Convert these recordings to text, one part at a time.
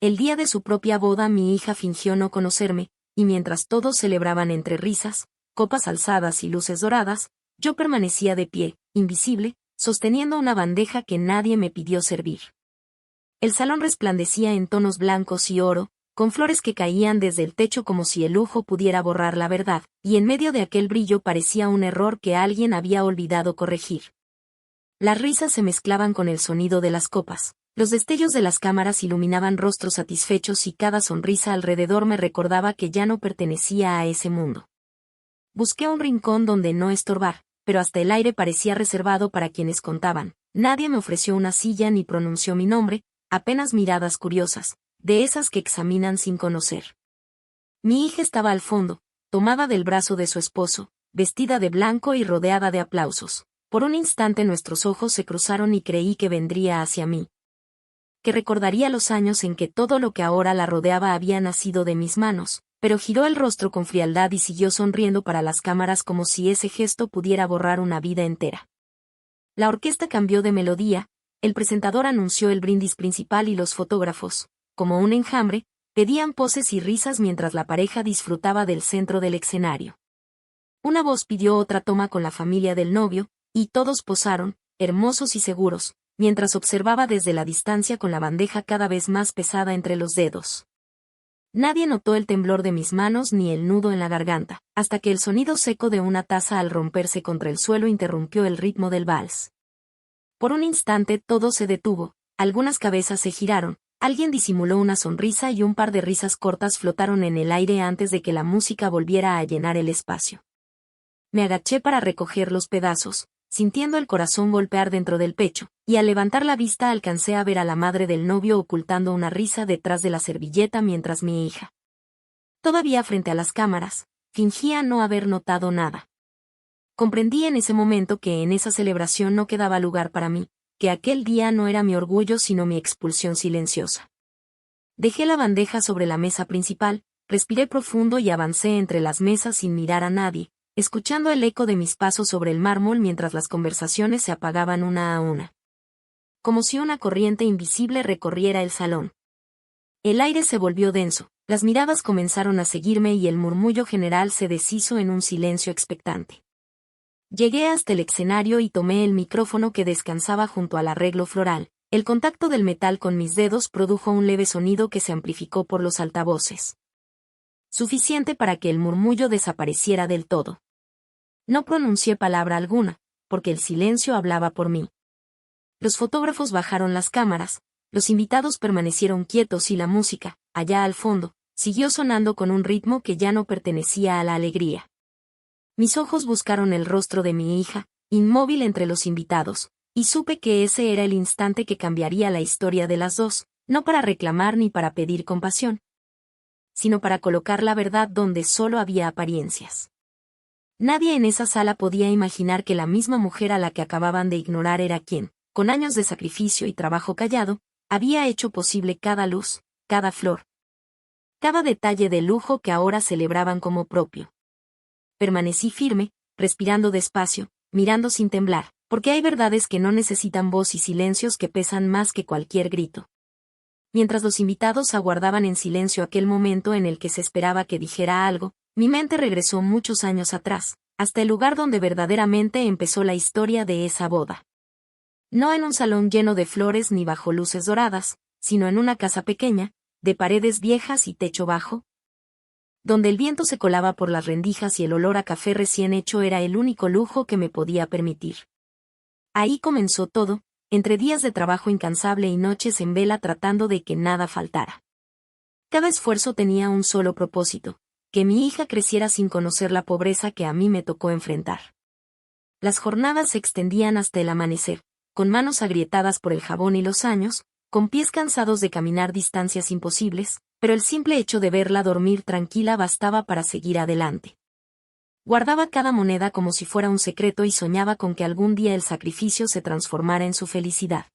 El día de su propia boda mi hija fingió no conocerme, y mientras todos celebraban entre risas, copas alzadas y luces doradas, yo permanecía de pie, invisible, sosteniendo una bandeja que nadie me pidió servir. El salón resplandecía en tonos blancos y oro, con flores que caían desde el techo como si el lujo pudiera borrar la verdad, y en medio de aquel brillo parecía un error que alguien había olvidado corregir. Las risas se mezclaban con el sonido de las copas, los destellos de las cámaras iluminaban rostros satisfechos y cada sonrisa alrededor me recordaba que ya no pertenecía a ese mundo. Busqué un rincón donde no estorbar, pero hasta el aire parecía reservado para quienes contaban. Nadie me ofreció una silla ni pronunció mi nombre, apenas miradas curiosas, de esas que examinan sin conocer. Mi hija estaba al fondo, tomada del brazo de su esposo, vestida de blanco y rodeada de aplausos. Por un instante nuestros ojos se cruzaron y creí que vendría hacia mí. Que recordaría los años en que todo lo que ahora la rodeaba había nacido de mis manos, pero giró el rostro con frialdad y siguió sonriendo para las cámaras como si ese gesto pudiera borrar una vida entera. La orquesta cambió de melodía, el presentador anunció el brindis principal y los fotógrafos, como un enjambre, pedían poses y risas mientras la pareja disfrutaba del centro del escenario. Una voz pidió otra toma con la familia del novio, y todos posaron, hermosos y seguros, mientras observaba desde la distancia con la bandeja cada vez más pesada entre los dedos. Nadie notó el temblor de mis manos ni el nudo en la garganta, hasta que el sonido seco de una taza al romperse contra el suelo interrumpió el ritmo del vals. Por un instante todo se detuvo, algunas cabezas se giraron, alguien disimuló una sonrisa y un par de risas cortas flotaron en el aire antes de que la música volviera a llenar el espacio. Me agaché para recoger los pedazos, sintiendo el corazón golpear dentro del pecho, y al levantar la vista alcancé a ver a la madre del novio ocultando una risa detrás de la servilleta mientras mi hija, todavía frente a las cámaras, fingía no haber notado nada. Comprendí en ese momento que en esa celebración no quedaba lugar para mí, que aquel día no era mi orgullo sino mi expulsión silenciosa. Dejé la bandeja sobre la mesa principal, respiré profundo y avancé entre las mesas sin mirar a nadie, escuchando el eco de mis pasos sobre el mármol mientras las conversaciones se apagaban una a una. Como si una corriente invisible recorriera el salón. El aire se volvió denso, las miradas comenzaron a seguirme y el murmullo general se deshizo en un silencio expectante. Llegué hasta el escenario y tomé el micrófono que descansaba junto al arreglo floral. El contacto del metal con mis dedos produjo un leve sonido que se amplificó por los altavoces. Suficiente para que el murmullo desapareciera del todo. No pronuncié palabra alguna, porque el silencio hablaba por mí. Los fotógrafos bajaron las cámaras, los invitados permanecieron quietos y la música, allá al fondo, siguió sonando con un ritmo que ya no pertenecía a la alegría. Mis ojos buscaron el rostro de mi hija, inmóvil entre los invitados, y supe que ese era el instante que cambiaría la historia de las dos, no para reclamar ni para pedir compasión, sino para colocar la verdad donde solo había apariencias. Nadie en esa sala podía imaginar que la misma mujer a la que acababan de ignorar era quien, con años de sacrificio y trabajo callado, había hecho posible cada luz, cada flor, cada detalle de lujo que ahora celebraban como propio. Permanecí firme, respirando despacio, mirando sin temblar, porque hay verdades que no necesitan voz y silencios que pesan más que cualquier grito. Mientras los invitados aguardaban en silencio aquel momento en el que se esperaba que dijera algo, mi mente regresó muchos años atrás, hasta el lugar donde verdaderamente empezó la historia de esa boda. No en un salón lleno de flores ni bajo luces doradas, sino en una casa pequeña, de paredes viejas y techo bajo, donde el viento se colaba por las rendijas y el olor a café recién hecho era el único lujo que me podía permitir. Ahí comenzó todo, entre días de trabajo incansable y noches en vela tratando de que nada faltara. Cada esfuerzo tenía un solo propósito, que mi hija creciera sin conocer la pobreza que a mí me tocó enfrentar. Las jornadas se extendían hasta el amanecer, con manos agrietadas por el jabón y los años, con pies cansados de caminar distancias imposibles, pero el simple hecho de verla dormir tranquila bastaba para seguir adelante. Guardaba cada moneda como si fuera un secreto y soñaba con que algún día el sacrificio se transformara en su felicidad.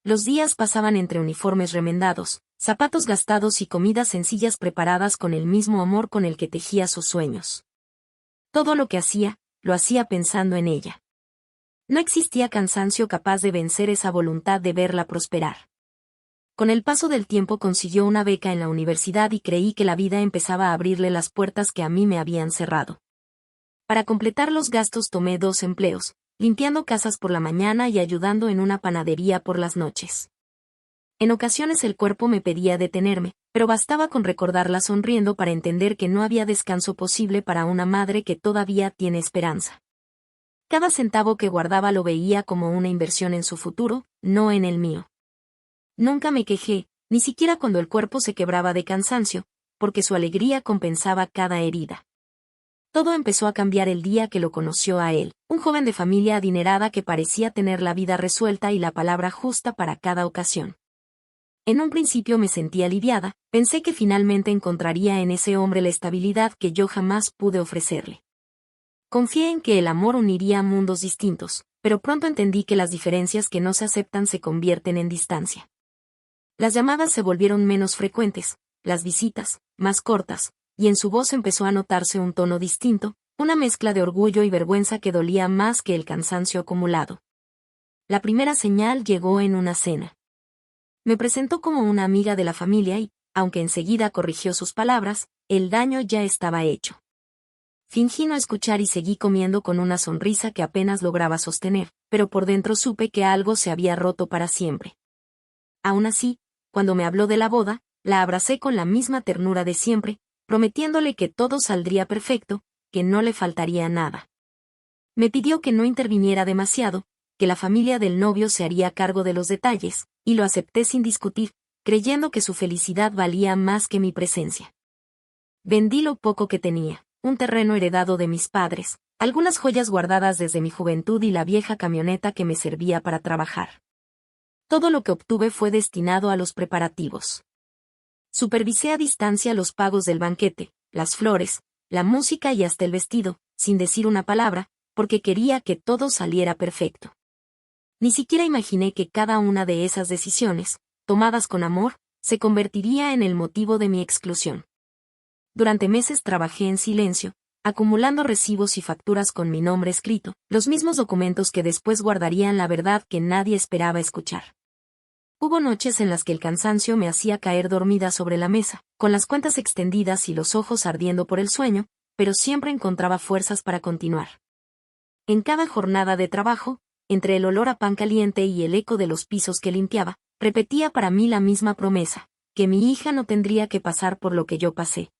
Los días pasaban entre uniformes remendados, zapatos gastados y comidas sencillas preparadas con el mismo amor con el que tejía sus sueños. Todo lo que hacía, lo hacía pensando en ella. No existía cansancio capaz de vencer esa voluntad de verla prosperar. Con el paso del tiempo consiguió una beca en la universidad y creí que la vida empezaba a abrirle las puertas que a mí me habían cerrado. Para completar los gastos tomé 2 empleos, limpiando casas por la mañana y ayudando en una panadería por las noches. En ocasiones el cuerpo me pedía detenerme, pero bastaba con recordarla sonriendo para entender que no había descanso posible para una madre que todavía tiene esperanza. Cada centavo que guardaba lo veía como una inversión en su futuro, no en el mío. Nunca me quejé, ni siquiera cuando el cuerpo se quebraba de cansancio, porque su alegría compensaba cada herida. Todo empezó a cambiar el día que lo conoció a él, un joven de familia adinerada que parecía tener la vida resuelta y la palabra justa para cada ocasión. En un principio me sentí aliviada, pensé que finalmente encontraría en ese hombre la estabilidad que yo jamás pude ofrecerle. Confié en que el amor uniría mundos distintos, pero pronto entendí que las diferencias que no se aceptan se convierten en distancia. Las llamadas se volvieron menos frecuentes, las visitas, más cortas, y en su voz empezó a notarse un tono distinto, una mezcla de orgullo y vergüenza que dolía más que el cansancio acumulado. La primera señal llegó en una cena. Me presentó como una amiga de la familia y, aunque enseguida corrigió sus palabras, el daño ya estaba hecho. Fingí no escuchar y seguí comiendo con una sonrisa que apenas lograba sostener, pero por dentro supe que algo se había roto para siempre. Aún así, cuando me habló de la boda, la abracé con la misma ternura de siempre, prometiéndole que todo saldría perfecto, que no le faltaría nada. Me pidió que no interviniera demasiado, que la familia del novio se haría cargo de los detalles, y lo acepté sin discutir, creyendo que su felicidad valía más que mi presencia. Vendí lo poco que tenía, un terreno heredado de mis padres, algunas joyas guardadas desde mi juventud y la vieja camioneta que me servía para trabajar. Todo lo que obtuve fue destinado a los preparativos. Supervisé a distancia los pagos del banquete, las flores, la música y hasta el vestido, sin decir una palabra, porque quería que todo saliera perfecto. Ni siquiera imaginé que cada una de esas decisiones, tomadas con amor, se convertiría en el motivo de mi exclusión. Durante meses trabajé en silencio, acumulando recibos y facturas con mi nombre escrito, los mismos documentos que después guardarían la verdad que nadie esperaba escuchar. Hubo noches en las que el cansancio me hacía caer dormida sobre la mesa, con las cuentas extendidas y los ojos ardiendo por el sueño, pero siempre encontraba fuerzas para continuar. En cada jornada de trabajo, entre el olor a pan caliente y el eco de los pisos que limpiaba, repetía para mí la misma promesa, que mi hija no tendría que pasar por lo que yo pasé.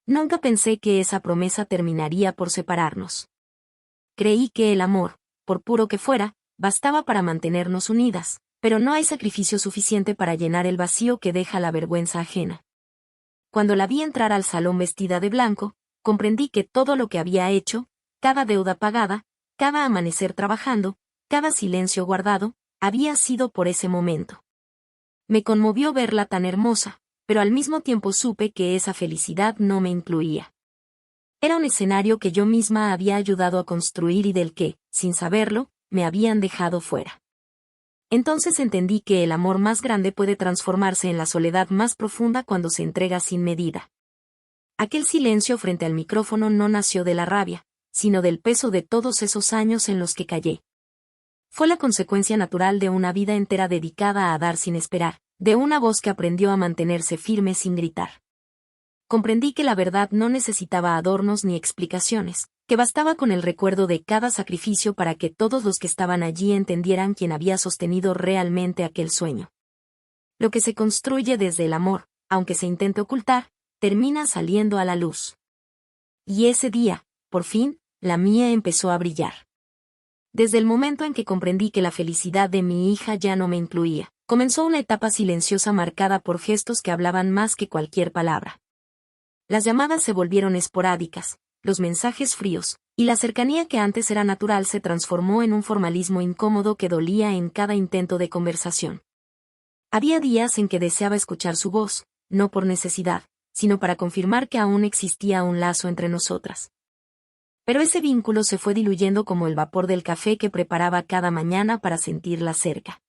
Nunca pensé que esa promesa terminaría por separarnos. Creí que el amor, por puro que fuera, bastaba para mantenernos unidas, pero no hay sacrificio suficiente para llenar el vacío que deja la vergüenza ajena. Cuando la vi entrar al salón vestida de blanco, comprendí que todo lo que había hecho, cada deuda pagada, cada amanecer trabajando, cada silencio guardado, había sido por ese momento. Me conmovió verla tan hermosa, pero al mismo tiempo supe que esa felicidad no me incluía. Era un escenario que yo misma había ayudado a construir y del que, sin saberlo, me habían dejado fuera. Entonces entendí que el amor más grande puede transformarse en la soledad más profunda cuando se entrega sin medida. Aquel silencio frente al micrófono no nació de la rabia, sino del peso de todos esos años en los que callé. Fue la consecuencia natural de una vida entera dedicada a dar sin esperar, de una voz que aprendió a mantenerse firme sin gritar. Comprendí que la verdad no necesitaba adornos ni explicaciones, que bastaba con el recuerdo de cada sacrificio para que todos los que estaban allí entendieran quién había sostenido realmente aquel sueño. Lo que se construye desde el amor, aunque se intente ocultar, termina saliendo a la luz. Y ese día, por fin, la mía empezó a brillar. Desde el momento en que comprendí que la felicidad de mi hija ya no me incluía, comenzó una etapa silenciosa marcada por gestos que hablaban más que cualquier palabra. Las llamadas se volvieron esporádicas, los mensajes fríos, y la cercanía que antes era natural se transformó en un formalismo incómodo que dolía en cada intento de conversación. Había días en que deseaba escuchar su voz, no por necesidad, sino para confirmar que aún existía un lazo entre nosotras. Pero ese vínculo se fue diluyendo como el vapor del café que preparaba cada mañana para sentirla cerca.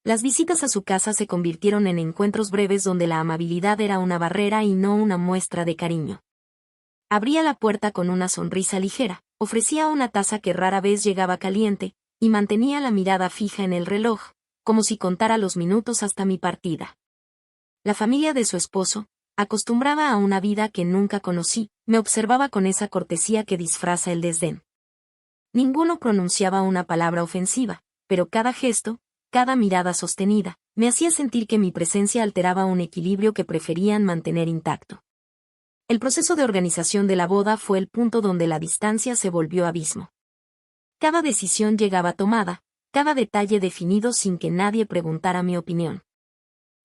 Las visitas a su casa se convirtieron en encuentros breves donde la amabilidad era una barrera y no una muestra de cariño. Abría la puerta con una sonrisa ligera, ofrecía una taza que rara vez llegaba caliente, y mantenía la mirada fija en el reloj, como si contara los minutos hasta mi partida. La familia de su esposo, acostumbrada a una vida que nunca conocí, me observaba con esa cortesía que disfraza el desdén. Ninguno pronunciaba una palabra ofensiva, pero cada gesto, cada mirada sostenida, me hacía sentir que mi presencia alteraba un equilibrio que preferían mantener intacto. El proceso de organización de la boda fue el punto donde la distancia se volvió abismo. Cada decisión llegaba tomada, cada detalle definido sin que nadie preguntara mi opinión.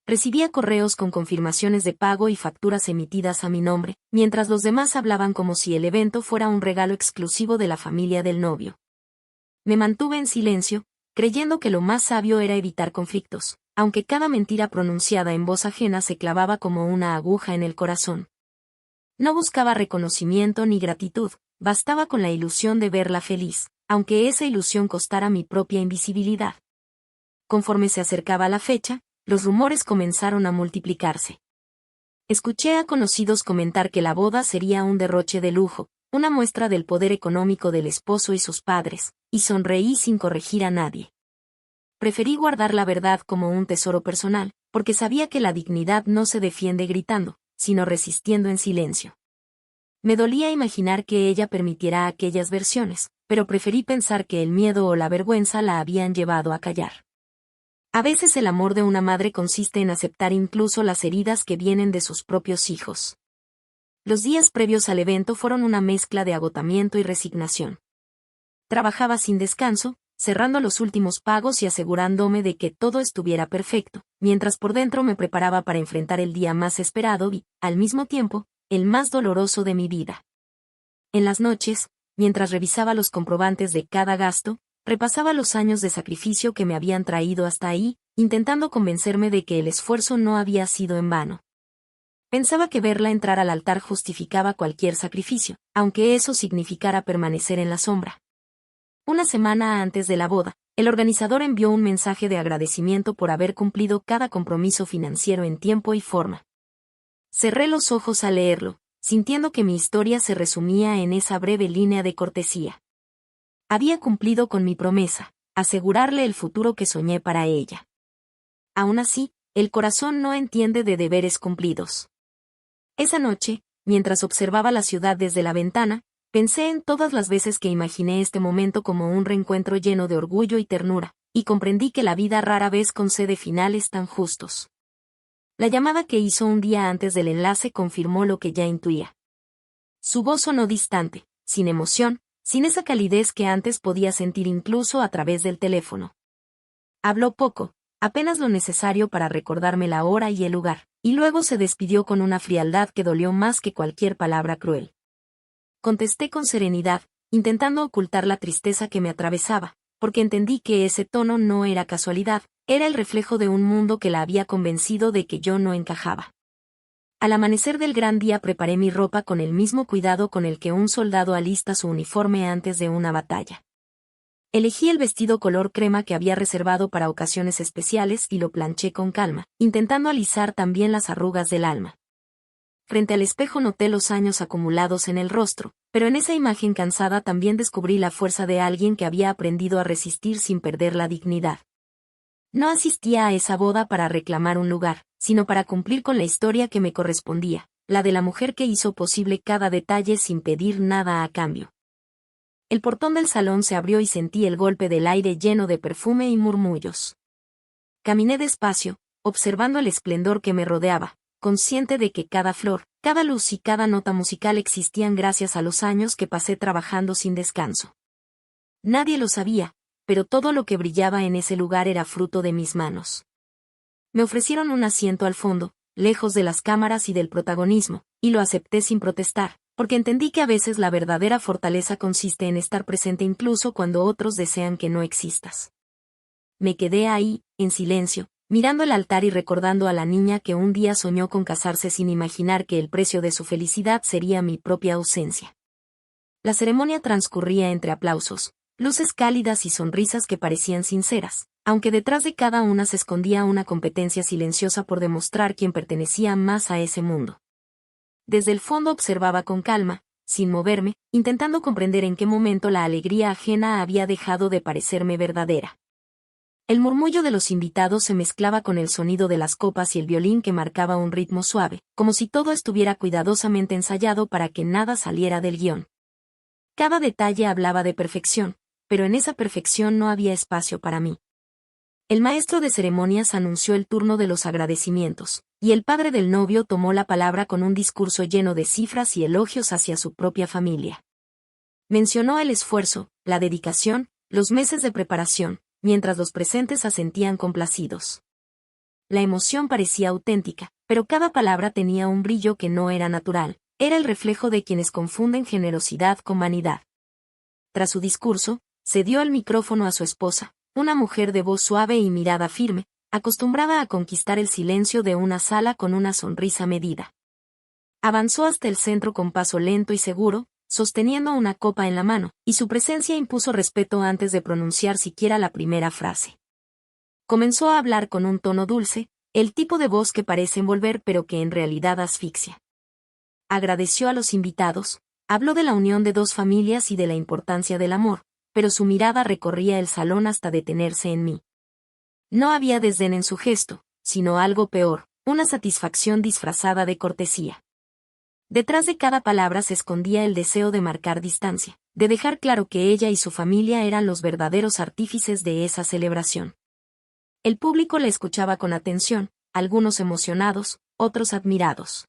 Recibía correos con confirmaciones de pago y facturas emitidas a mi nombre, mientras los demás hablaban como si el evento fuera un regalo exclusivo de la familia del novio. Me mantuve en silencio, creyendo que lo más sabio era evitar conflictos, aunque cada mentira pronunciada en voz ajena se clavaba como una aguja en el corazón. No buscaba reconocimiento ni gratitud, bastaba con la ilusión de verla feliz, aunque esa ilusión costara mi propia invisibilidad. Conforme se acercaba la fecha, los rumores comenzaron a multiplicarse. Escuché a conocidos comentar que la boda sería un derroche de lujo, una muestra del poder económico del esposo y sus padres, y sonreí sin corregir a nadie. Preferí guardar la verdad como un tesoro personal, porque sabía que la dignidad no se defiende gritando, sino resistiendo en silencio. Me dolía imaginar que ella permitiera aquellas versiones, pero preferí pensar que el miedo o la vergüenza la habían llevado a callar. A veces el amor de una madre consiste en aceptar incluso las heridas que vienen de sus propios hijos. Los días previos al evento fueron una mezcla de agotamiento y resignación. Trabajaba sin descanso, cerrando los últimos pagos y asegurándome de que todo estuviera perfecto, mientras por dentro me preparaba para enfrentar el día más esperado y, al mismo tiempo, el más doloroso de mi vida. En las noches, mientras revisaba los comprobantes de cada gasto, repasaba los años de sacrificio que me habían traído hasta ahí, intentando convencerme de que el esfuerzo no había sido en vano. Pensaba que verla entrar al altar justificaba cualquier sacrificio, aunque eso significara permanecer en la sombra. Una semana antes de la boda, el organizador envió un mensaje de agradecimiento por haber cumplido cada compromiso financiero en tiempo y forma. Cerré los ojos al leerlo, sintiendo que mi historia se resumía en esa breve línea de cortesía. Había cumplido con mi promesa, asegurarle el futuro que soñé para ella. Aún así, el corazón no entiende de deberes cumplidos. Esa noche, mientras observaba la ciudad desde la ventana, pensé en todas las veces que imaginé este momento como un reencuentro lleno de orgullo y ternura, y comprendí que la vida rara vez concede finales tan justos. La llamada que hizo un día antes del enlace confirmó lo que ya intuía. Su voz sonó distante, sin emoción, sin esa calidez que antes podía sentir incluso a través del teléfono. Habló poco, apenas lo necesario para recordarme la hora y el lugar, y luego se despidió con una frialdad que dolió más que cualquier palabra cruel. Contesté con serenidad, intentando ocultar la tristeza que me atravesaba, porque entendí que ese tono no era casualidad, era el reflejo de un mundo que la había convencido de que yo no encajaba. Al amanecer del gran día preparé mi ropa con el mismo cuidado con el que un soldado alista su uniforme antes de una batalla. Elegí el vestido color crema que había reservado para ocasiones especiales y lo planché con calma, intentando alisar también las arrugas del alma. Frente al espejo noté los años acumulados en el rostro, pero en esa imagen cansada también descubrí la fuerza de alguien que había aprendido a resistir sin perder la dignidad. No asistía a esa boda para reclamar un lugar, sino para cumplir con la historia que me correspondía, la de la mujer que hizo posible cada detalle sin pedir nada a cambio. El portón del salón se abrió y sentí el golpe del aire lleno de perfume y murmullos. Caminé despacio, observando el esplendor que me rodeaba, consciente de que cada flor, cada luz y cada nota musical existían gracias a los años que pasé trabajando sin descanso. Nadie lo sabía, pero todo lo que brillaba en ese lugar era fruto de mis manos. Me ofrecieron un asiento al fondo, lejos de las cámaras y del protagonismo, y lo acepté sin protestar, porque entendí que a veces la verdadera fortaleza consiste en estar presente incluso cuando otros desean que no existas. Me quedé ahí, en silencio, mirando el altar y recordando a la niña que un día soñó con casarse sin imaginar que el precio de su felicidad sería mi propia ausencia. La ceremonia transcurría entre aplausos, luces cálidas y sonrisas que parecían sinceras, aunque detrás de cada una se escondía una competencia silenciosa por demostrar quién pertenecía más a ese mundo. Desde el fondo observaba con calma, sin moverme, intentando comprender en qué momento la alegría ajena había dejado de parecerme verdadera. El murmullo de los invitados se mezclaba con el sonido de las copas y el violín que marcaba un ritmo suave, como si todo estuviera cuidadosamente ensayado para que nada saliera del guión. Cada detalle hablaba de perfección, pero en esa perfección no había espacio para mí. El maestro de ceremonias anunció el turno de los agradecimientos, y el padre del novio tomó la palabra con un discurso lleno de cifras y elogios hacia su propia familia. Mencionó el esfuerzo, la dedicación, los meses de preparación, mientras los presentes asentían complacidos. La emoción parecía auténtica, pero cada palabra tenía un brillo que no era natural, era el reflejo de quienes confunden generosidad con vanidad. Tras su discurso, cedió el micrófono a su esposa, una mujer de voz suave y mirada firme, acostumbrada a conquistar el silencio de una sala con una sonrisa medida. Avanzó hasta el centro con paso lento y seguro, sosteniendo una copa en la mano, y su presencia impuso respeto antes de pronunciar siquiera la primera frase. Comenzó a hablar con un tono dulce, el tipo de voz que parece envolver pero que en realidad asfixia. Agradeció a los invitados, habló de la unión de dos familias y de la importancia del amor, pero su mirada recorría el salón hasta detenerse en mí. No había desdén en su gesto, sino algo peor, una satisfacción disfrazada de cortesía. Detrás de cada palabra se escondía el deseo de marcar distancia, de dejar claro que ella y su familia eran los verdaderos artífices de esa celebración. El público la escuchaba con atención, algunos emocionados, otros admirados.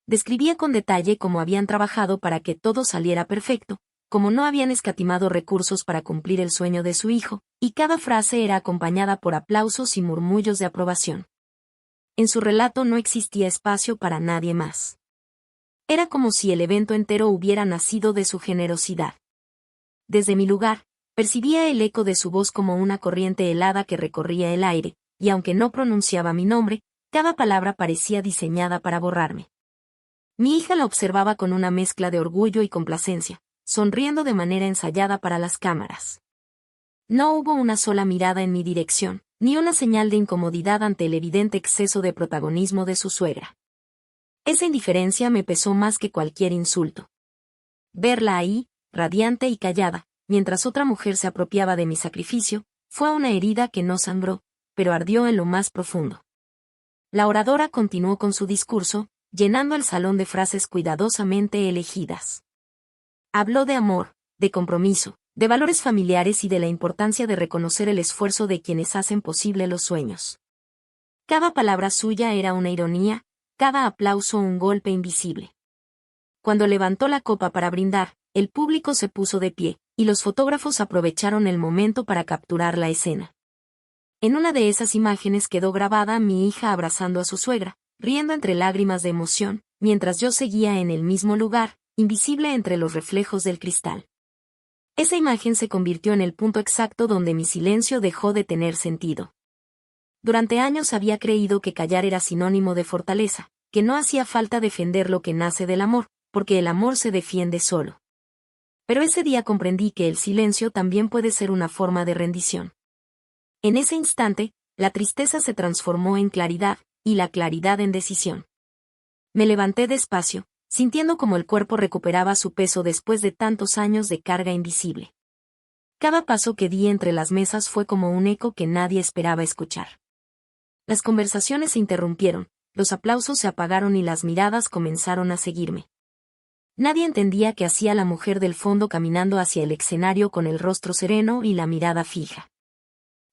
Describía con detalle cómo habían trabajado para que todo saliera perfecto, cómo no habían escatimado recursos para cumplir el sueño de su hijo, y cada frase era acompañada por aplausos y murmullos de aprobación. En su relato no existía espacio para nadie más. Era como si el evento entero hubiera nacido de su generosidad. Desde mi lugar, percibía el eco de su voz como una corriente helada que recorría el aire, y aunque no pronunciaba mi nombre, cada palabra parecía diseñada para borrarme. Mi hija la observaba con una mezcla de orgullo y complacencia, sonriendo de manera ensayada para las cámaras. No hubo una sola mirada en mi dirección, ni una señal de incomodidad ante el evidente exceso de protagonismo de su suegra. Esa indiferencia me pesó más que cualquier insulto. Verla ahí, radiante y callada, mientras otra mujer se apropiaba de mi sacrificio, fue una herida que no sangró, pero ardió en lo más profundo. La oradora continuó con su discurso, llenando el salón de frases cuidadosamente elegidas. Habló de amor, de compromiso, de valores familiares y de la importancia de reconocer el esfuerzo de quienes hacen posible los sueños. Cada palabra suya era una ironía, cada aplauso un golpe invisible. Cuando levantó la copa para brindar, el público se puso de pie, y los fotógrafos aprovecharon el momento para capturar la escena. En una de esas imágenes quedó grabada mi hija abrazando a su suegra, riendo entre lágrimas de emoción, mientras yo seguía en el mismo lugar, invisible entre los reflejos del cristal. Esa imagen se convirtió en el punto exacto donde mi silencio dejó de tener sentido. Durante años había creído que callar era sinónimo de fortaleza, que no hacía falta defender lo que nace del amor, porque el amor se defiende solo. Pero ese día comprendí que el silencio también puede ser una forma de rendición. En ese instante, la tristeza se transformó en claridad, y la claridad en decisión. Me levanté despacio, sintiendo como el cuerpo recuperaba su peso después de tantos años de carga invisible. Cada paso que di entre las mesas fue como un eco que nadie esperaba escuchar. Las conversaciones se interrumpieron, los aplausos se apagaron y las miradas comenzaron a seguirme. Nadie entendía qué hacía la mujer del fondo caminando hacia el escenario con el rostro sereno y la mirada fija.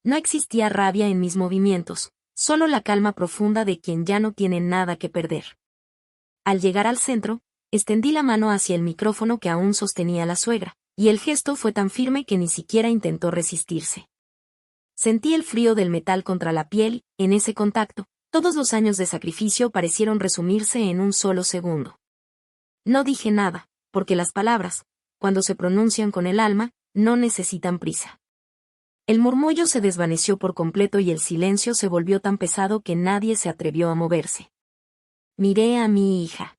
No existía rabia en mis movimientos, solo la calma profunda de quien ya no tiene nada que perder. Al llegar al centro, extendí la mano hacia el micrófono que aún sostenía la suegra, y el gesto fue tan firme que ni siquiera intentó resistirse. Sentí el frío del metal contra la piel, en ese contacto, todos los años de sacrificio parecieron resumirse en un solo segundo. No dije nada, porque las palabras, cuando se pronuncian con el alma, no necesitan prisa. El murmullo se desvaneció por completo y el silencio se volvió tan pesado que nadie se atrevió a moverse. Miré a mi hija.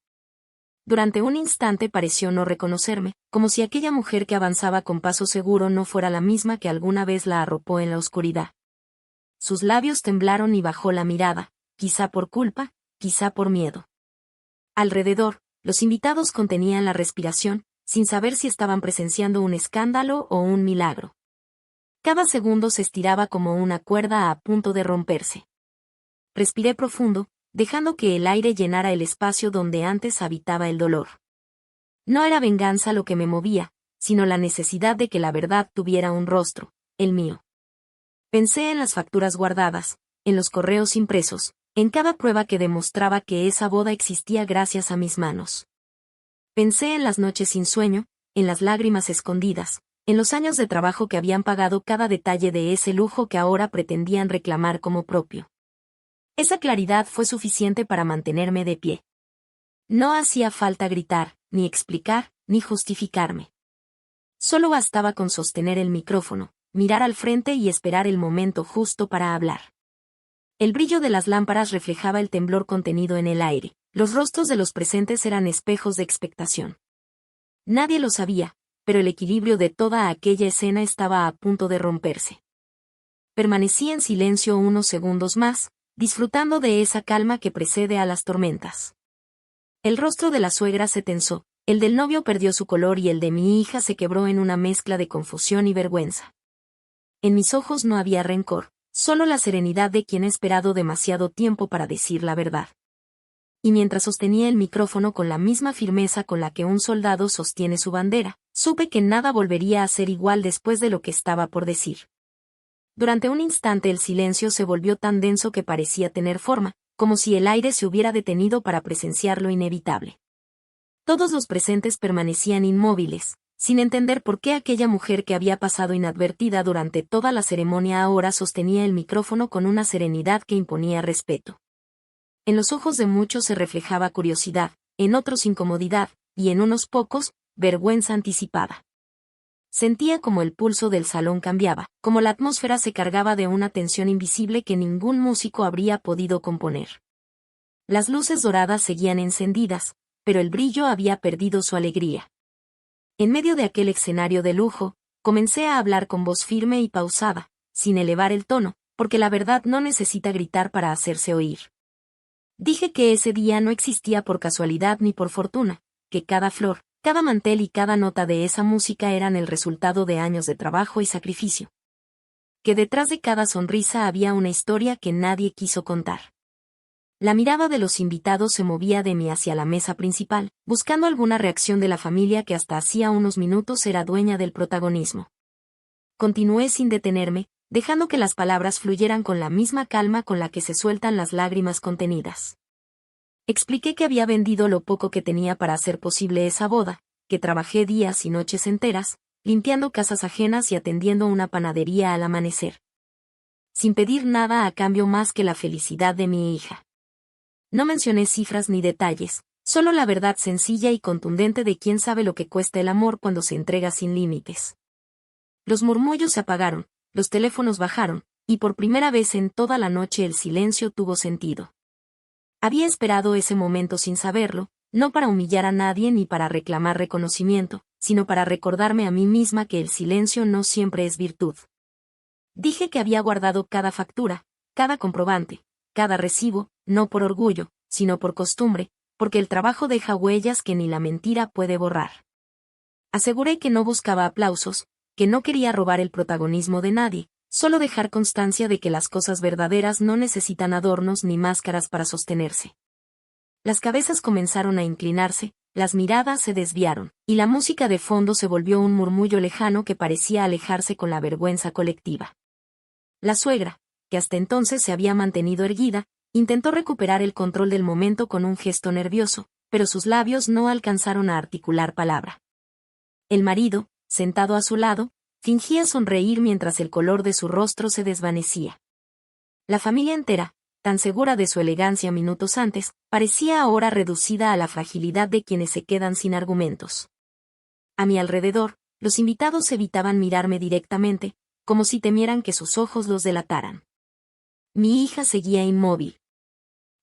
Durante un instante pareció no reconocerme, como si aquella mujer que avanzaba con paso seguro no fuera la misma que alguna vez la arropó en la oscuridad. Sus labios temblaron y bajó la mirada, quizá por culpa, quizá por miedo. Alrededor, los invitados contenían la respiración, sin saber si estaban presenciando un escándalo o un milagro. Cada segundo se estiraba como una cuerda a punto de romperse. Respiré profundo, dejando que el aire llenara el espacio donde antes habitaba el dolor. No era venganza lo que me movía, sino la necesidad de que la verdad tuviera un rostro, el mío. Pensé en las facturas guardadas, en los correos impresos, en cada prueba que demostraba que esa boda existía gracias a mis manos. Pensé en las noches sin sueño, en las lágrimas escondidas, en los años de trabajo que habían pagado cada detalle de ese lujo que ahora pretendían reclamar como propio. Esa claridad fue suficiente para mantenerme de pie. No hacía falta gritar, ni explicar, ni justificarme. Solo bastaba con sostener el micrófono, mirar al frente y esperar el momento justo para hablar. El brillo de las lámparas reflejaba el temblor contenido en el aire. Los rostros de los presentes eran espejos de expectación. Nadie lo sabía, pero el equilibrio de toda aquella escena estaba a punto de romperse. Permanecí en silencio unos segundos más, disfrutando de esa calma que precede a las tormentas. El rostro de la suegra se tensó, el del novio perdió su color y el de mi hija se quebró en una mezcla de confusión y vergüenza. En mis ojos no había rencor, solo la serenidad de quien ha esperado demasiado tiempo para decir la verdad. Y mientras sostenía el micrófono con la misma firmeza con la que un soldado sostiene su bandera, supe que nada volvería a ser igual después de lo que estaba por decir. Durante un instante el silencio se volvió tan denso que parecía tener forma, como si el aire se hubiera detenido para presenciar lo inevitable. Todos los presentes permanecían inmóviles, sin entender por qué aquella mujer que había pasado inadvertida durante toda la ceremonia ahora sostenía el micrófono con una serenidad que imponía respeto. En los ojos de muchos se reflejaba curiosidad, en otros incomodidad, y en unos pocos, vergüenza anticipada. Sentía como el pulso del salón cambiaba, como la atmósfera se cargaba de una tensión invisible que ningún músico habría podido componer. Las luces doradas seguían encendidas, pero el brillo había perdido su alegría. En medio de aquel escenario de lujo, comencé a hablar con voz firme y pausada, sin elevar el tono, porque la verdad no necesita gritar para hacerse oír. Dije que ese día no existía por casualidad ni por fortuna, que cada flor, cada mantel y cada nota de esa música eran el resultado de años de trabajo y sacrificio. Que detrás de cada sonrisa había una historia que nadie quiso contar. La mirada de los invitados se movía de mí hacia la mesa principal, buscando alguna reacción de la familia que hasta hacía unos minutos era dueña del protagonismo. Continué sin detenerme, dejando que las palabras fluyeran con la misma calma con la que se sueltan las lágrimas contenidas. Expliqué que había vendido lo poco que tenía para hacer posible esa boda, que trabajé días y noches enteras, limpiando casas ajenas y atendiendo una panadería al amanecer. Sin pedir nada a cambio más que la felicidad de mi hija. No mencioné cifras ni detalles, solo la verdad sencilla y contundente de quién sabe lo que cuesta el amor cuando se entrega sin límites. Los murmullos se apagaron, los teléfonos bajaron, y por primera vez en toda la noche el silencio tuvo sentido. Había esperado ese momento sin saberlo, no para humillar a nadie ni para reclamar reconocimiento, sino para recordarme a mí misma que el silencio no siempre es virtud. Dije que había guardado cada factura, cada comprobante, cada recibo, no por orgullo, sino por costumbre, porque el trabajo deja huellas que ni la mentira puede borrar. Aseguré que no buscaba aplausos, que no quería robar el protagonismo de nadie, solo dejar constancia de que las cosas verdaderas no necesitan adornos ni máscaras para sostenerse. Las cabezas comenzaron a inclinarse, las miradas se desviaron, y la música de fondo se volvió un murmullo lejano que parecía alejarse con la vergüenza colectiva. La suegra, que hasta entonces se había mantenido erguida, intentó recuperar el control del momento con un gesto nervioso, pero sus labios no alcanzaron a articular palabra. El marido, sentado a su lado, fingía sonreír mientras el color de su rostro se desvanecía. La familia entera, tan segura de su elegancia minutos antes, parecía ahora reducida a la fragilidad de quienes se quedan sin argumentos. A mi alrededor, los invitados evitaban mirarme directamente, como si temieran que sus ojos los delataran. Mi hija seguía inmóvil.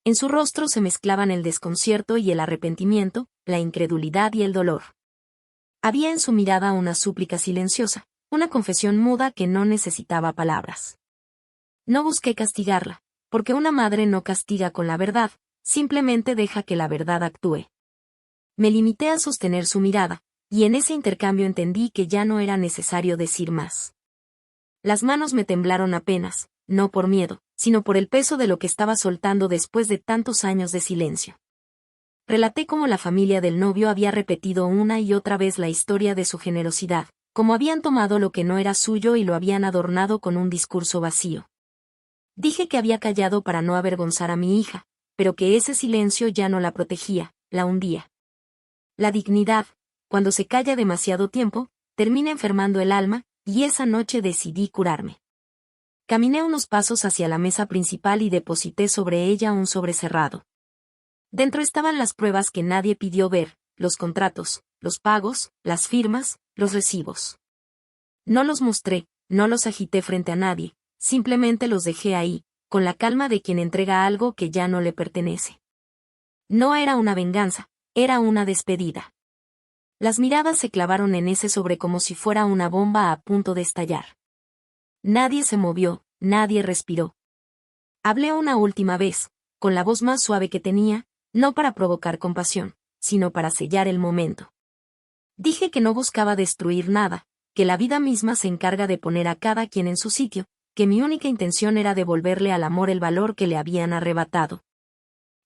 En su rostro se mezclaban el desconcierto y el arrepentimiento, la incredulidad y el dolor. Había en su mirada una súplica silenciosa, una confesión muda que no necesitaba palabras. No busqué castigarla, porque una madre no castiga con la verdad, simplemente deja que la verdad actúe. Me limité a sostener su mirada, y en ese intercambio entendí que ya no era necesario decir más. Las manos me temblaron apenas, no por miedo, sino por el peso de lo que estaba soltando después de tantos años de silencio. Relaté cómo la familia del novio había repetido una y otra vez la historia de su generosidad, cómo habían tomado lo que no era suyo y lo habían adornado con un discurso vacío. Dije que había callado para no avergonzar a mi hija, pero que ese silencio ya no la protegía, la hundía. La dignidad, cuando se calla demasiado tiempo, termina enfermando el alma, y esa noche decidí curarme. Caminé unos pasos hacia la mesa principal y deposité sobre ella un sobre cerrado. Dentro estaban las pruebas que nadie pidió ver, los contratos, los pagos, las firmas, los recibos. No los mostré, no los agité frente a nadie, simplemente los dejé ahí, con la calma de quien entrega algo que ya no le pertenece. No era una venganza, era una despedida. Las miradas se clavaron en ese sobre como si fuera una bomba a punto de estallar. Nadie se movió, nadie respiró. Hablé una última vez, con la voz más suave que tenía, no para provocar compasión, sino para sellar el momento. Dije que no buscaba destruir nada, que la vida misma se encarga de poner a cada quien en su sitio, que mi única intención era devolverle al amor el valor que le habían arrebatado.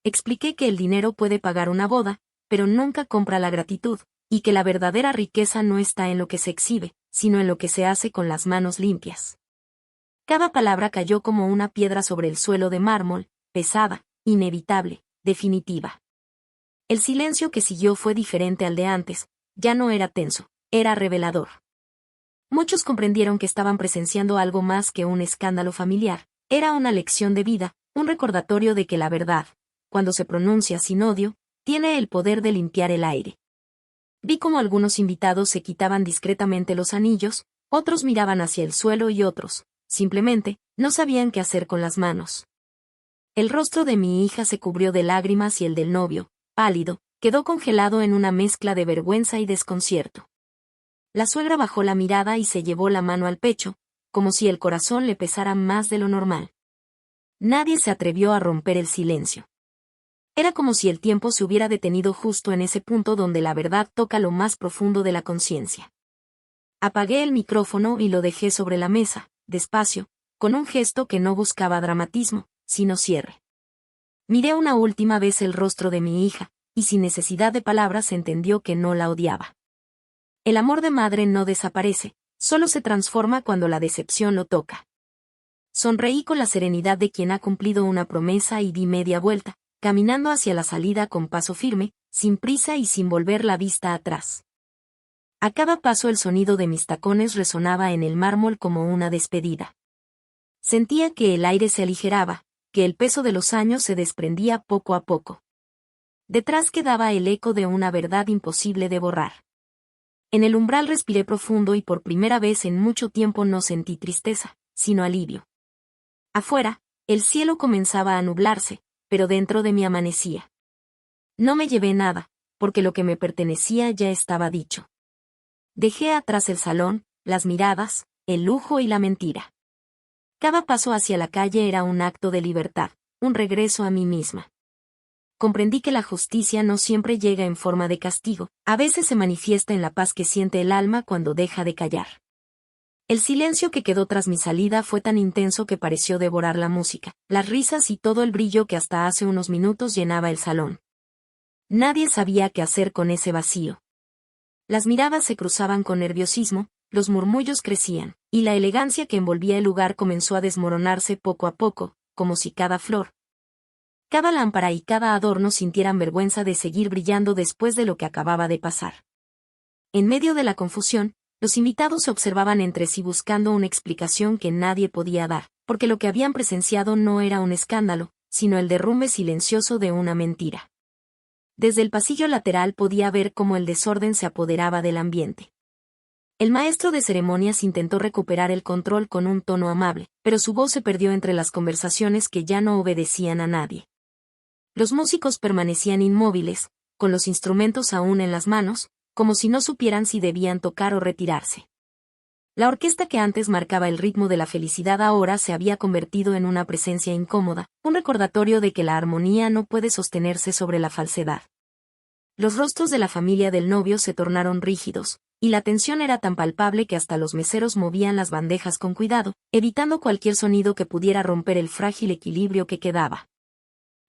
Expliqué que el dinero puede pagar una boda, pero nunca compra la gratitud, y que la verdadera riqueza no está en lo que se exhibe, sino en lo que se hace con las manos limpias. Cada palabra cayó como una piedra sobre el suelo de mármol, pesada, inevitable, definitiva. El silencio que siguió fue diferente al de antes, ya no era tenso, era revelador. Muchos comprendieron que estaban presenciando algo más que un escándalo familiar, era una lección de vida, un recordatorio de que la verdad, cuando se pronuncia sin odio, tiene el poder de limpiar el aire. Vi cómo algunos invitados se quitaban discretamente los anillos, otros miraban hacia el suelo y otros, simplemente, no sabían qué hacer con las manos. El rostro de mi hija se cubrió de lágrimas y el del novio, pálido, quedó congelado en una mezcla de vergüenza y desconcierto. La suegra bajó la mirada y se llevó la mano al pecho, como si el corazón le pesara más de lo normal. Nadie se atrevió a romper el silencio. Era como si el tiempo se hubiera detenido justo en ese punto donde la verdad toca lo más profundo de la conciencia. Apagué el micrófono y lo dejé sobre la mesa, despacio, con un gesto que no buscaba dramatismo, sino cierre. Miré una última vez el rostro de mi hija, y sin necesidad de palabras entendió que no la odiaba. El amor de madre no desaparece, solo se transforma cuando la decepción lo toca. Sonreí con la serenidad de quien ha cumplido una promesa y di media vuelta, caminando hacia la salida con paso firme, sin prisa y sin volver la vista atrás. A cada paso el sonido de mis tacones resonaba en el mármol como una despedida. Sentía que el aire se aligeraba, que el peso de los años se desprendía poco a poco. Detrás quedaba el eco de una verdad imposible de borrar. En el umbral respiré profundo y por primera vez en mucho tiempo no sentí tristeza, sino alivio. Afuera, el cielo comenzaba a nublarse, pero dentro de mí amanecía. No me llevé nada, porque lo que me pertenecía ya estaba dicho. Dejé atrás el salón, las miradas, el lujo y la mentira. Cada paso hacia la calle era un acto de libertad, un regreso a mí misma. Comprendí que la justicia no siempre llega en forma de castigo, a veces se manifiesta en la paz que siente el alma cuando deja de callar. El silencio que quedó tras mi salida fue tan intenso que pareció devorar la música, las risas y todo el brillo que hasta hace unos minutos llenaba el salón. Nadie sabía qué hacer con ese vacío. Las miradas se cruzaban con nerviosismo, los murmullos crecían, y la elegancia que envolvía el lugar comenzó a desmoronarse poco a poco, como si cada flor, cada lámpara y cada adorno sintieran vergüenza de seguir brillando después de lo que acababa de pasar. En medio de la confusión, los invitados se observaban entre sí buscando una explicación que nadie podía dar, porque lo que habían presenciado no era un escándalo, sino el derrumbe silencioso de una mentira. Desde el pasillo lateral podía ver cómo el desorden se apoderaba del ambiente. El maestro de ceremonias intentó recuperar el control con un tono amable, pero su voz se perdió entre las conversaciones que ya no obedecían a nadie. Los músicos permanecían inmóviles, con los instrumentos aún en las manos, como si no supieran si debían tocar o retirarse. La orquesta que antes marcaba el ritmo de la felicidad ahora se había convertido en una presencia incómoda, un recordatorio de que la armonía no puede sostenerse sobre la falsedad. Los rostros de la familia del novio se tornaron rígidos, y la tensión era tan palpable que hasta los meseros movían las bandejas con cuidado, evitando cualquier sonido que pudiera romper el frágil equilibrio que quedaba.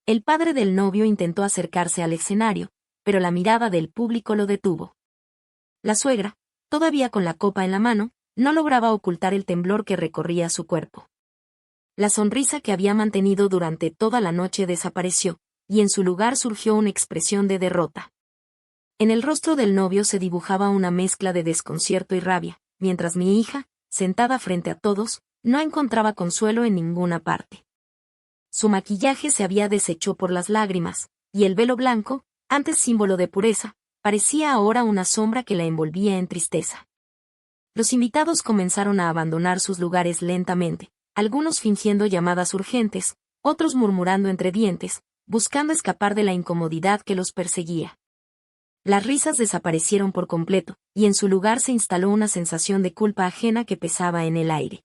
El padre del novio intentó acercarse al escenario, pero la mirada del público lo detuvo. La suegra, todavía con la copa en la mano, no lograba ocultar el temblor que recorría su cuerpo. La sonrisa que había mantenido durante toda la noche desapareció, y en su lugar surgió una expresión de derrota. En el rostro del novio se dibujaba una mezcla de desconcierto y rabia, mientras mi hija, sentada frente a todos, no encontraba consuelo en ninguna parte. Su maquillaje se había deshecho por las lágrimas, y el velo blanco, antes símbolo de pureza, parecía ahora una sombra que la envolvía en tristeza. Los invitados comenzaron a abandonar sus lugares lentamente, algunos fingiendo llamadas urgentes, otros murmurando entre dientes, buscando escapar de la incomodidad que los perseguía. Las risas desaparecieron por completo, y en su lugar se instaló una sensación de culpa ajena que pesaba en el aire.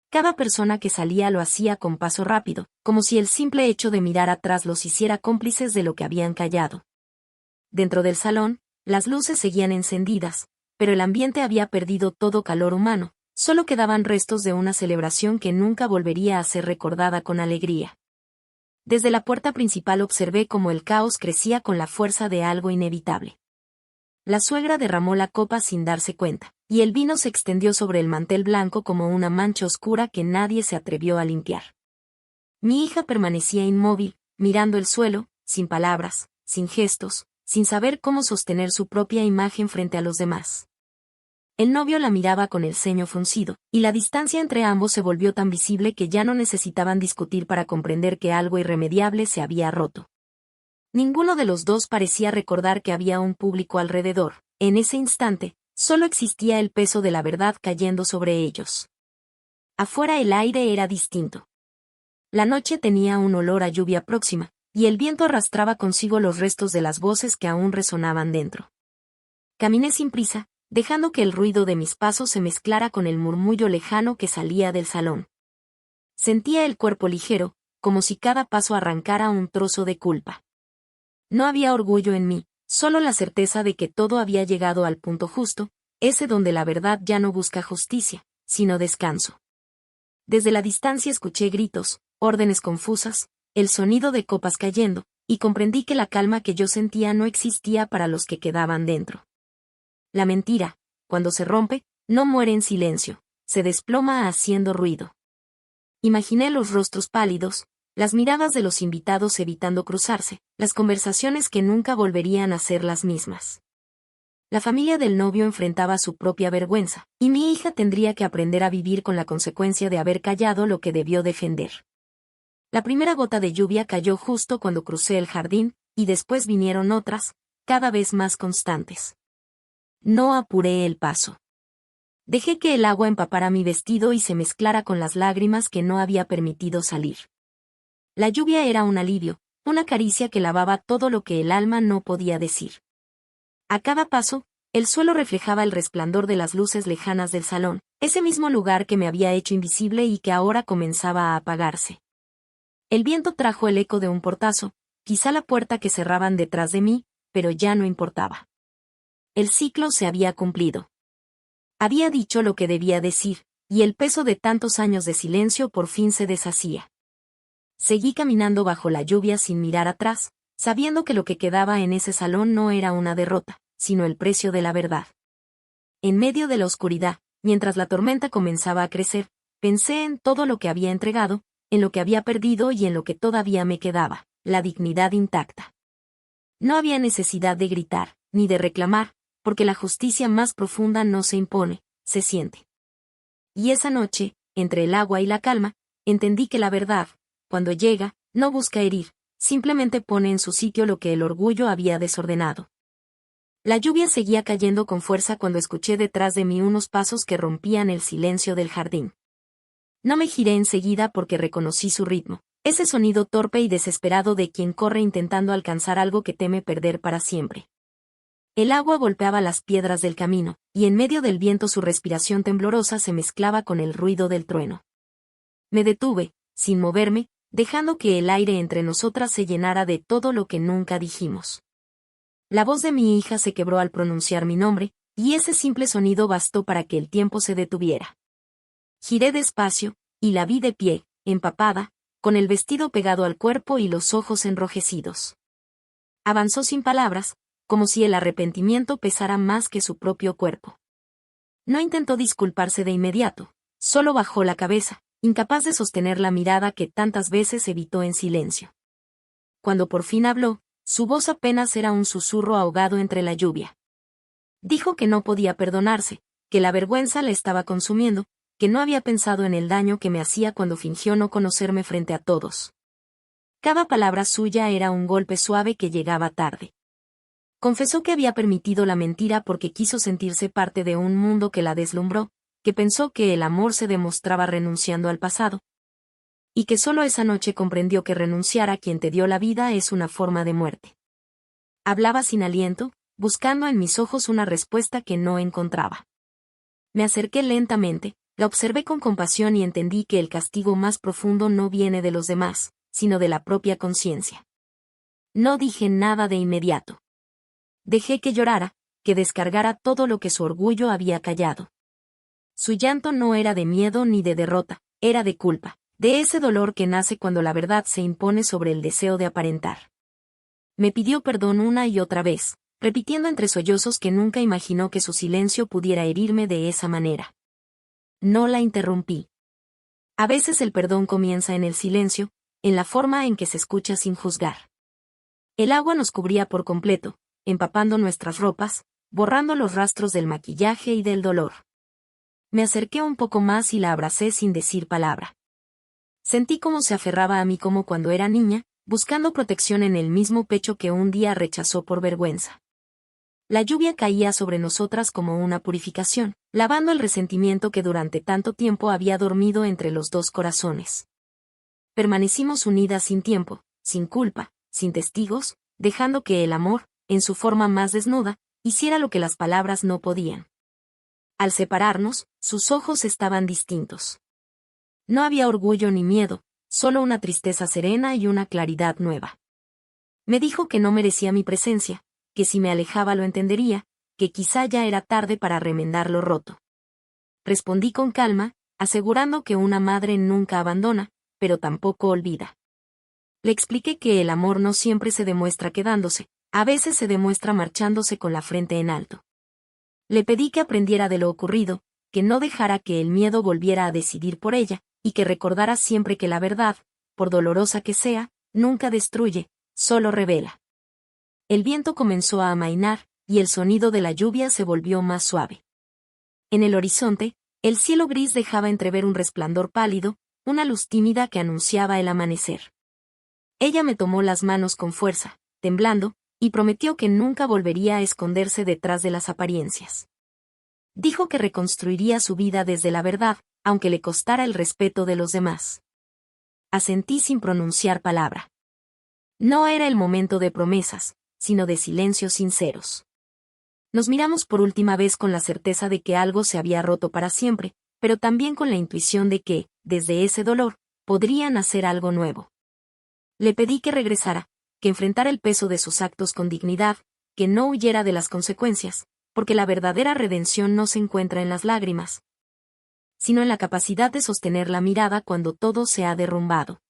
Cada persona que salía lo hacía con paso rápido, como si el simple hecho de mirar atrás los hiciera cómplices de lo que habían callado. Dentro del salón, las luces seguían encendidas, pero el ambiente había perdido todo calor humano, solo quedaban restos de una celebración que nunca volvería a ser recordada con alegría. Desde la puerta principal observé cómo el caos crecía con la fuerza de algo inevitable. La suegra derramó la copa sin darse cuenta, y el vino se extendió sobre el mantel blanco como una mancha oscura que nadie se atrevió a limpiar. Mi hija permanecía inmóvil, mirando el suelo, sin palabras, sin gestos, sin saber cómo sostener su propia imagen frente a los demás. El novio la miraba con el ceño fruncido, y la distancia entre ambos se volvió tan visible que ya no necesitaban discutir para comprender que algo irremediable se había roto. Ninguno de los dos parecía recordar que había un público alrededor. En ese instante, solo existía el peso de la verdad cayendo sobre ellos. Afuera el aire era distinto. La noche tenía un olor a lluvia próxima, y el viento arrastraba consigo los restos de las voces que aún resonaban dentro. Caminé sin prisa, dejando que el ruido de mis pasos se mezclara con el murmullo lejano que salía del salón. Sentía el cuerpo ligero, como si cada paso arrancara un trozo de culpa. No había orgullo en mí, solo la certeza de que todo había llegado al punto justo, ese donde la verdad ya no busca justicia, sino descanso. Desde la distancia escuché gritos, órdenes confusas, el sonido de copas cayendo, y comprendí que la calma que yo sentía no existía para los que quedaban dentro. La mentira, cuando se rompe, no muere en silencio, se desploma haciendo ruido. Imaginé los rostros pálidos, las miradas de los invitados evitando cruzarse, las conversaciones que nunca volverían a ser las mismas. La familia del novio enfrentaba su propia vergüenza, y mi hija tendría que aprender a vivir con la consecuencia de haber callado lo que debió defender. La primera gota de lluvia cayó justo cuando crucé el jardín, y después vinieron otras, cada vez más constantes. No apuré el paso. Dejé que el agua empapara mi vestido y se mezclara con las lágrimas que no había permitido salir. La lluvia era un alivio, una caricia que lavaba todo lo que el alma no podía decir. A cada paso, el suelo reflejaba el resplandor de las luces lejanas del salón, ese mismo lugar que me había hecho invisible y que ahora comenzaba a apagarse. El viento trajo el eco de un portazo, quizá la puerta que cerraban detrás de mí, pero ya no importaba. El ciclo se había cumplido. Había dicho lo que debía decir, y el peso de tantos años de silencio por fin se deshacía. Seguí caminando bajo la lluvia sin mirar atrás, sabiendo que lo que quedaba en ese salón no era una derrota, sino el precio de la verdad. En medio de la oscuridad, mientras la tormenta comenzaba a crecer, pensé en todo lo que había entregado, en lo que había perdido y en lo que todavía me quedaba, la dignidad intacta. No había necesidad de gritar, ni de reclamar, porque la justicia más profunda no se impone, se siente. Y esa noche, entre el agua y la calma, entendí que la verdad, cuando llega, no busca herir, simplemente pone en su sitio lo que el orgullo había desordenado. La lluvia seguía cayendo con fuerza cuando escuché detrás de mí unos pasos que rompían el silencio del jardín. No me giré enseguida porque reconocí su ritmo, ese sonido torpe y desesperado de quien corre intentando alcanzar algo que teme perder para siempre. El agua golpeaba las piedras del camino, y en medio del viento su respiración temblorosa se mezclaba con el ruido del trueno. Me detuve, sin moverme, dejando que el aire entre nosotras se llenara de todo lo que nunca dijimos. La voz de mi hija se quebró al pronunciar mi nombre, y ese simple sonido bastó para que el tiempo se detuviera. Giré despacio, y la vi de pie, empapada, con el vestido pegado al cuerpo y los ojos enrojecidos. Avanzó sin palabras, como si el arrepentimiento pesara más que su propio cuerpo. No intentó disculparse de inmediato, solo bajó la cabeza, incapaz de sostener la mirada que tantas veces evitó en silencio. Cuando por fin habló, su voz apenas era un susurro ahogado entre la lluvia. Dijo que no podía perdonarse, que la vergüenza le estaba consumiendo, que no había pensado en el daño que me hacía cuando fingió no conocerme frente a todos. Cada palabra suya era un golpe suave que llegaba tarde. Confesó que había permitido la mentira porque quiso sentirse parte de un mundo que la deslumbró, que pensó que el amor se demostraba renunciando al pasado. Y que solo esa noche comprendió que renunciar a quien te dio la vida es una forma de muerte. Hablaba sin aliento, buscando en mis ojos una respuesta que no encontraba. Me acerqué lentamente, la observé con compasión y entendí que el castigo más profundo no viene de los demás, sino de la propia conciencia. No dije nada de inmediato. Dejé que llorara, que descargara todo lo que su orgullo había callado. Su llanto no era de miedo ni de derrota, era de culpa, de ese dolor que nace cuando la verdad se impone sobre el deseo de aparentar. Me pidió perdón una y otra vez, repitiendo entre sollozos que nunca imaginó que su silencio pudiera herirme de esa manera. No la interrumpí. A veces el perdón comienza en el silencio, en la forma en que se escucha sin juzgar. El agua nos cubría por completo, empapando nuestras ropas, borrando los rastros del maquillaje y del dolor. Me acerqué un poco más y la abracé sin decir palabra. Sentí cómo se aferraba a mí como cuando era niña, buscando protección en el mismo pecho que un día rechazó por vergüenza. La lluvia caía sobre nosotras como una purificación, lavando el resentimiento que durante tanto tiempo había dormido entre los dos corazones. Permanecimos unidas sin tiempo, sin culpa, sin testigos, dejando que el amor, en su forma más desnuda, hiciera lo que las palabras no podían. Al separarnos, sus ojos estaban distintos. No había orgullo ni miedo, solo una tristeza serena y una claridad nueva. Me dijo que no merecía mi presencia, que si me alejaba lo entendería, que quizá ya era tarde para remendar lo roto. Respondí con calma, asegurando que una madre nunca abandona, pero tampoco olvida. Le expliqué que el amor no siempre se demuestra quedándose, a veces se demuestra marchándose con la frente en alto. Le pedí que aprendiera de lo ocurrido, que no dejara que el miedo volviera a decidir por ella, y que recordara siempre que la verdad, por dolorosa que sea, nunca destruye, solo revela. El viento comenzó a amainar, y el sonido de la lluvia se volvió más suave. En el horizonte, el cielo gris dejaba entrever un resplandor pálido, una luz tímida que anunciaba el amanecer. Ella me tomó las manos con fuerza, temblando, y prometió que nunca volvería a esconderse detrás de las apariencias. Dijo que reconstruiría su vida desde la verdad, aunque le costara el respeto de los demás. Asentí sin pronunciar palabra. No era el momento de promesas, sino de silencios sinceros. Nos miramos por última vez con la certeza de que algo se había roto para siempre, pero también con la intuición de que, desde ese dolor, podría nacer algo nuevo. Le pedí que regresara, que enfrentara el peso de sus actos con dignidad, que no huyera de las consecuencias, porque la verdadera redención no se encuentra en las lágrimas, sino en la capacidad de sostener la mirada cuando todo se ha derrumbado.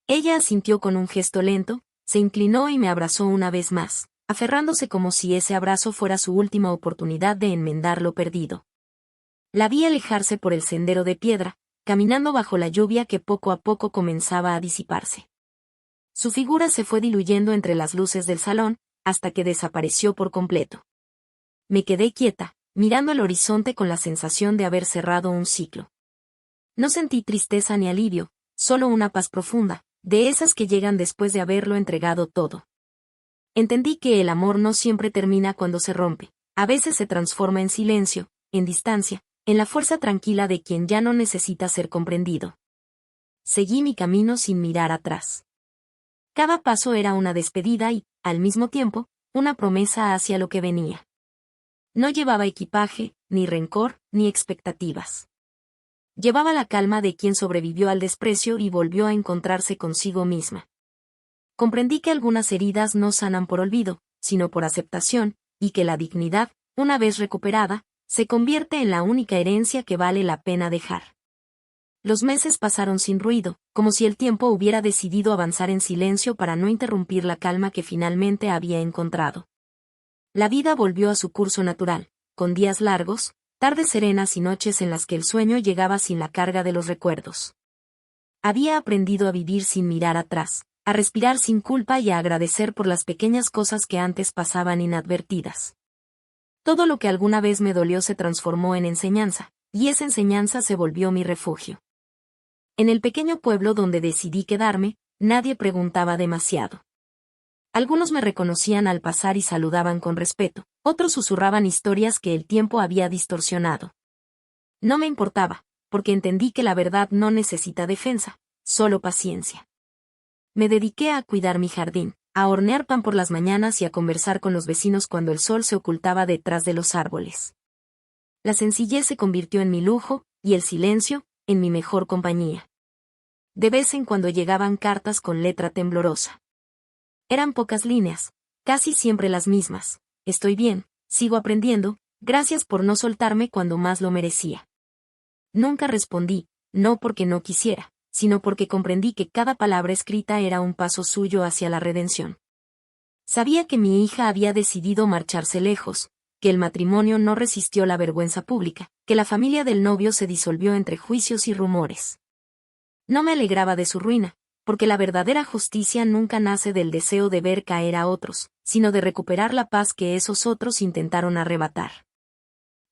Ella asintió con un gesto lento, se inclinó y me abrazó una vez más, aferrándose como si ese abrazo fuera su última oportunidad de enmendar lo perdido. La vi alejarse por el sendero de piedra, caminando bajo la lluvia que poco a poco comenzaba a disiparse. Su figura se fue diluyendo entre las luces del salón, hasta que desapareció por completo. Me quedé quieta, mirando el horizonte con la sensación de haber cerrado un ciclo. No sentí tristeza ni alivio, solo una paz profunda, de esas que llegan después de haberlo entregado todo. Entendí que el amor no siempre termina cuando se rompe, a veces se transforma en silencio, en distancia, en la fuerza tranquila de quien ya no necesita ser comprendido. Seguí mi camino sin mirar atrás. Cada paso era una despedida y, al mismo tiempo, una promesa hacia lo que venía. No llevaba equipaje, ni rencor, ni expectativas. Llevaba la calma de quien sobrevivió al desprecio y volvió a encontrarse consigo misma. Comprendí que algunas heridas no sanan por olvido, sino por aceptación, y que la dignidad, una vez recuperada, se convierte en la única herencia que vale la pena dejar. Los meses pasaron sin ruido, como si el tiempo hubiera decidido avanzar en silencio para no interrumpir la calma que finalmente había encontrado. La vida volvió a su curso natural, con días largos, tardes serenas y noches en las que el sueño llegaba sin la carga de los recuerdos. Había aprendido a vivir sin mirar atrás, a respirar sin culpa y a agradecer por las pequeñas cosas que antes pasaban inadvertidas. Todo lo que alguna vez me dolió se transformó en enseñanza, y esa enseñanza se volvió mi refugio. En el pequeño pueblo donde decidí quedarme, nadie preguntaba demasiado. Algunos me reconocían al pasar y saludaban con respeto, otros susurraban historias que el tiempo había distorsionado. No me importaba, porque entendí que la verdad no necesita defensa, solo paciencia. Me dediqué a cuidar mi jardín, a hornear pan por las mañanas y a conversar con los vecinos cuando el sol se ocultaba detrás de los árboles. La sencillez se convirtió en mi lujo, y el silencio, en mi mejor compañía. De vez en cuando llegaban cartas con letra temblorosa. Eran pocas líneas, casi siempre las mismas. Estoy bien, sigo aprendiendo, gracias por no soltarme cuando más lo merecía. Nunca respondí, no porque no quisiera, sino porque comprendí que cada palabra escrita era un paso suyo hacia la redención. Sabía que mi hija había decidido marcharse lejos, que el matrimonio no resistió la vergüenza pública, que la familia del novio se disolvió entre juicios y rumores. No me alegraba de su ruina, porque la verdadera justicia nunca nace del deseo de ver caer a otros, sino de recuperar la paz que esos otros intentaron arrebatar.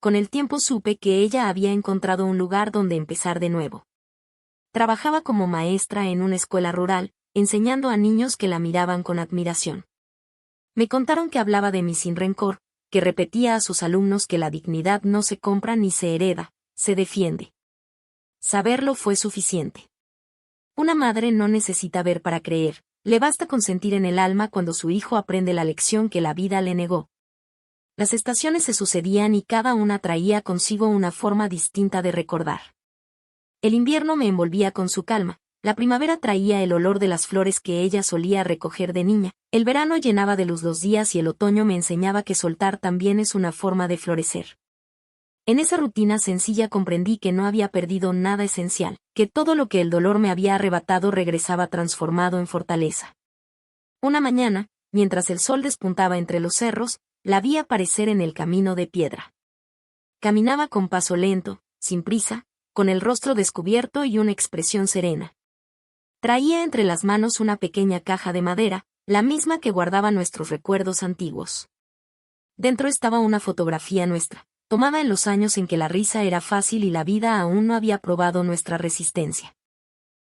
Con el tiempo supe que ella había encontrado un lugar donde empezar de nuevo. Trabajaba como maestra en una escuela rural, enseñando a niños que la miraban con admiración. Me contaron que hablaba de mí sin rencor, que repetía a sus alumnos que la dignidad no se compra ni se hereda, se defiende. Saberlo fue suficiente. Una madre no necesita ver para creer, le basta con sentir en el alma cuando su hijo aprende la lección que la vida le negó. Las estaciones se sucedían y cada una traía consigo una forma distinta de recordar. El invierno me envolvía con su calma, la primavera traía el olor de las flores que ella solía recoger de niña, el verano llenaba de luz los días y el otoño me enseñaba que soltar también es una forma de florecer. En esa rutina sencilla comprendí que no había perdido nada esencial, que todo lo que el dolor me había arrebatado regresaba transformado en fortaleza. Una mañana, mientras el sol despuntaba entre los cerros, la vi aparecer en el camino de piedra. Caminaba con paso lento, sin prisa, con el rostro descubierto y una expresión serena. Traía entre las manos una pequeña caja de madera, la misma que guardaba nuestros recuerdos antiguos. Dentro estaba una fotografía nuestra, tomada en los años en que la risa era fácil y la vida aún no había probado nuestra resistencia.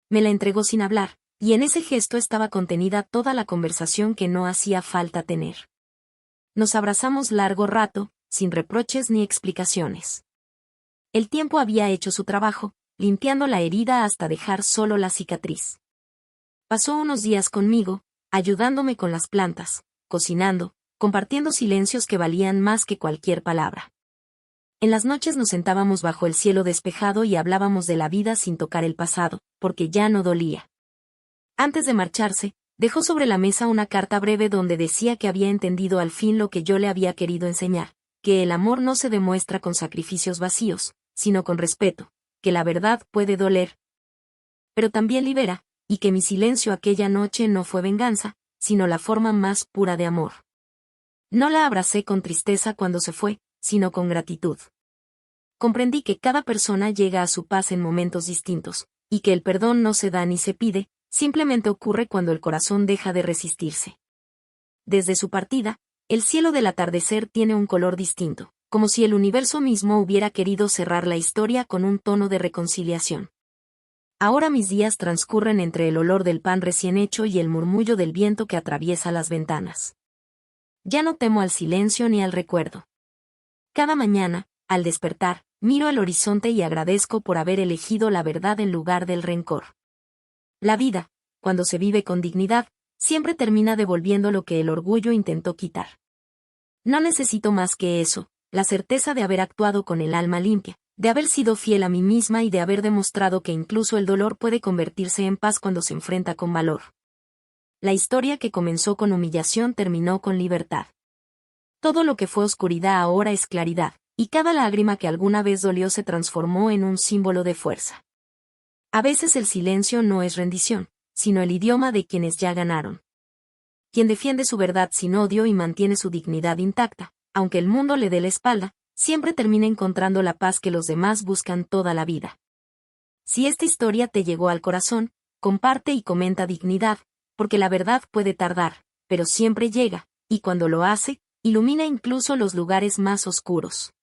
Me la entregó sin hablar, y en ese gesto estaba contenida toda la conversación que no hacía falta tener. Nos abrazamos largo rato, sin reproches ni explicaciones. El tiempo había hecho su trabajo, limpiando la herida hasta dejar solo la cicatriz. Pasó unos días conmigo, ayudándome con las plantas, cocinando, compartiendo silencios que valían más que cualquier palabra. En las noches nos sentábamos bajo el cielo despejado y hablábamos de la vida sin tocar el pasado, porque ya no dolía. Antes de marcharse, dejó sobre la mesa una carta breve donde decía que había entendido al fin lo que yo le había querido enseñar, que el amor no se demuestra con sacrificios vacíos, sino con respeto, que la verdad puede doler, pero también libera, y que mi silencio aquella noche no fue venganza, sino la forma más pura de amor. No la abracé con tristeza cuando se fue, sino con gratitud. Comprendí que cada persona llega a su paz en momentos distintos, y que el perdón no se da ni se pide, simplemente ocurre cuando el corazón deja de resistirse. Desde su partida, el cielo del atardecer tiene un color distinto, como si el universo mismo hubiera querido cerrar la historia con un tono de reconciliación. Ahora mis días transcurren entre el olor del pan recién hecho y el murmullo del viento que atraviesa las ventanas. Ya no temo al silencio ni al recuerdo. Cada mañana, al despertar, miro al horizonte y agradezco por haber elegido la verdad en lugar del rencor. La vida, cuando se vive con dignidad, siempre termina devolviendo lo que el orgullo intentó quitar. No necesito más que eso, la certeza de haber actuado con el alma limpia, de haber sido fiel a mí misma y de haber demostrado que incluso el dolor puede convertirse en paz cuando se enfrenta con valor. La historia que comenzó con humillación terminó con libertad. Todo lo que fue oscuridad ahora es claridad, y cada lágrima que alguna vez dolió se transformó en un símbolo de fuerza. A veces el silencio no es rendición, sino el idioma de quienes ya ganaron. Quien defiende su verdad sin odio y mantiene su dignidad intacta, aunque el mundo le dé la espalda, siempre termina encontrando la paz que los demás buscan toda la vida. Si esta historia te llegó al corazón, comparte y comenta dignidad, porque la verdad puede tardar, pero siempre llega, y cuando lo hace, ilumina incluso los lugares más oscuros.